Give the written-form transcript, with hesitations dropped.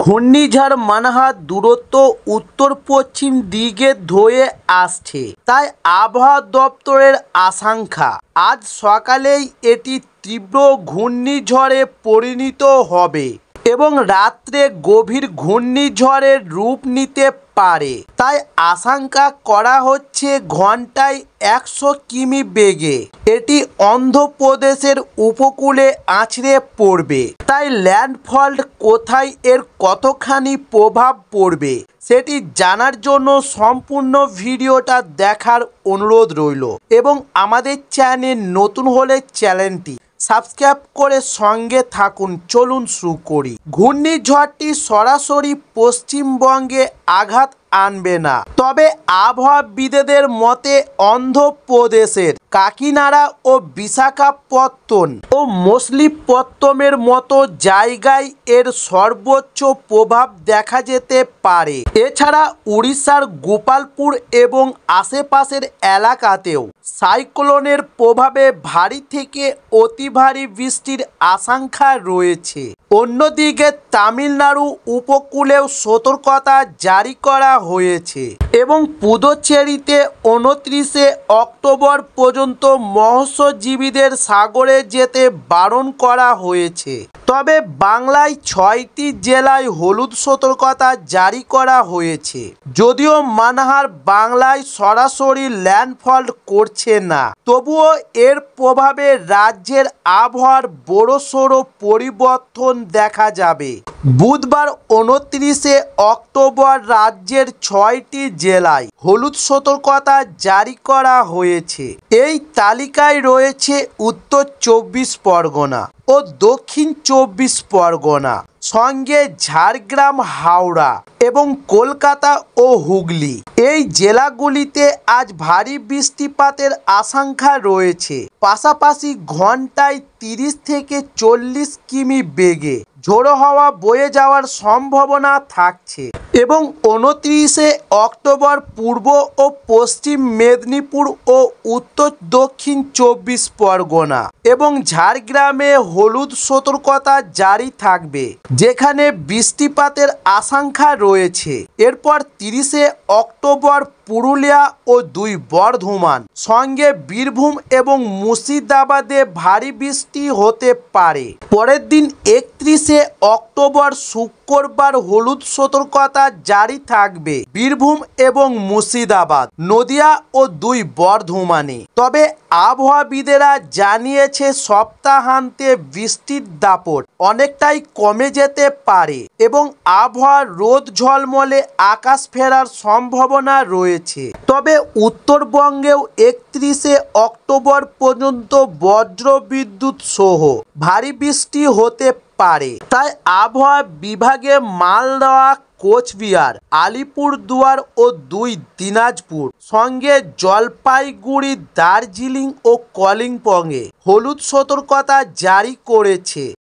ঘূর্ণিঝড় মানহা দূরত্ব উত্তর পশ্চিম দিকে ধয়ে আসছে, তাই আবহাওয়া দপ্তরের আশঙ্কা আজ সকালেই এটি তীব্র ঘূর্ণিঝড়ে পরিণত হবে এবং রাত্রে গভীর ঘূর্ণিঝড়ের রূপ নিতে পারে। তাই আশঙ্কা করা হচ্ছে ঘন্টায় 100 কিমি বেগে এটি অন্ধ্রপ্রদেশের উপকূলে আছড়ে পড়বে। তাই ল্যান্ডফল কোথায়, এর কতখানি প্রভাব পড়বে সেটি জানার জন্য সম্পূর্ণ ভিডিওটা দেখার অনুরোধ রইল এবং আমাদের চ্যানেল নতুন হলে চ্যানেলটি সাবস্ক্রাইব করে সঙ্গে থাকুন। চলুন শুরু করি। ঘূর্ণিঝড়টি সরাসরি পশ্চিমবঙ্গে আঘাত আনবে না, তবে আবহাওয়াবিদদের মতে অন্ধ্রপ্রদেশের কাকিনাড়া ও বিশাখাপত্তনম ও মছলিপত্তমের মতো জায়গায় এর সর্বোচ্চ প্রভাব দেখা যেতে পারে। এছাড়া উড়িষ্যার গোপালপুর এবং আশেপাশের এলাকাতেও সাইক্লোনের প্রভাবে ভারী থেকে অতি ভারী বৃষ্টির আশঙ্কা রয়েছে। অন্যদিকে তামিলনাড়ু উপকূলেও সতর্কতা জারি করা হয়েছে এবং পুদুচেরিতে 29 অক্টোবর পর্যন্ত মৎস্যজীবীদের সাগরে যেতে বারণ করা হয়েছে। তবে বাংলায় 6টি জেলায় হলুদ সতর্কতা জারি করা হয়েছে। যদিও মানহার বাংলায় সরাসরি ল্যান্ডফল করছে না, তবুও এর প্রভাবে রাজ্যের আবহাওয়ার বড়সড় পরিবর্তন দেখা যাবে। বুধবার 29 অক্টোবর রাজ্যের 6টি জেলায় হলুদ সতর্কতা জারি করা হয়েছে। এই তালিকায় রয়েছে উত্তর 24 পরগনা ও দক্ষিণ 24 পরগনা, সঙ্গে ঝাড়গ্রাম, হাওড়া এবং কলকাতা ও হুগলি। এই জেলাগুলিতে আজ ভারী বৃষ্টিপাতের আশঙ্কা রয়েছে। পাশাপাশি ঘন্টায় 30 থেকে 40 কিমি বেগে ঝোড়ো হাওয়া বয়ে যাওয়ার সম্ভাবনা থাকছে এবং 29 অক্টোবর পূর্ব ও পশ্চিম মেদিনীপুর ও উত্তর দক্ষিণ 24 পরগনা এবং ঝাড়গ্রামে হলুদ সতর্কতা জারি থাকবে, যেখানে বৃষ্টিপাতের আশঙ্কা রয়েছে। এরপর 30 অক্টোবর পুরুলিয়া ও 2 বর্ধমান, সঙ্গে বীরভূম এবং মুর্শিদাবাদে ভারী বৃষ্টি হতে পারে। পরের দিন 31 অক্টোবর শুক্রবার হলুদ সতর্কতা জারি থাকবে বীরভূম এবং মুর্শিদাবাদ, নদিয়া ও 2 বর্ধমানে। তবে আবহাওয়াবিদেরা জানিয়েছে সপ্তাহান্তে বৃষ্টির দাপট অনেকটাই কমে যেতে পারে এবং আবহাওয়ার রোদ ঝলমলে আকাশ ফেরার সম্ভাবনা রয়েছে। তবে উত্তরবঙ্গেও 31 অক্টোবর পর্যন্ত বজ্রবিদ্যুৎ সহ ভারী বৃষ্টি হতে পারে। তাই আবহাওয়া বিভাগে মালদহ, কোচবিহার, আলিপুরদুয়ার ও 2 দিনাজপুর, সঙ্গে জলপাইগুড়ি, দার্জিলিং ও কালিম্পংয়ে হলুদ সতর্কতা জারি করেছে।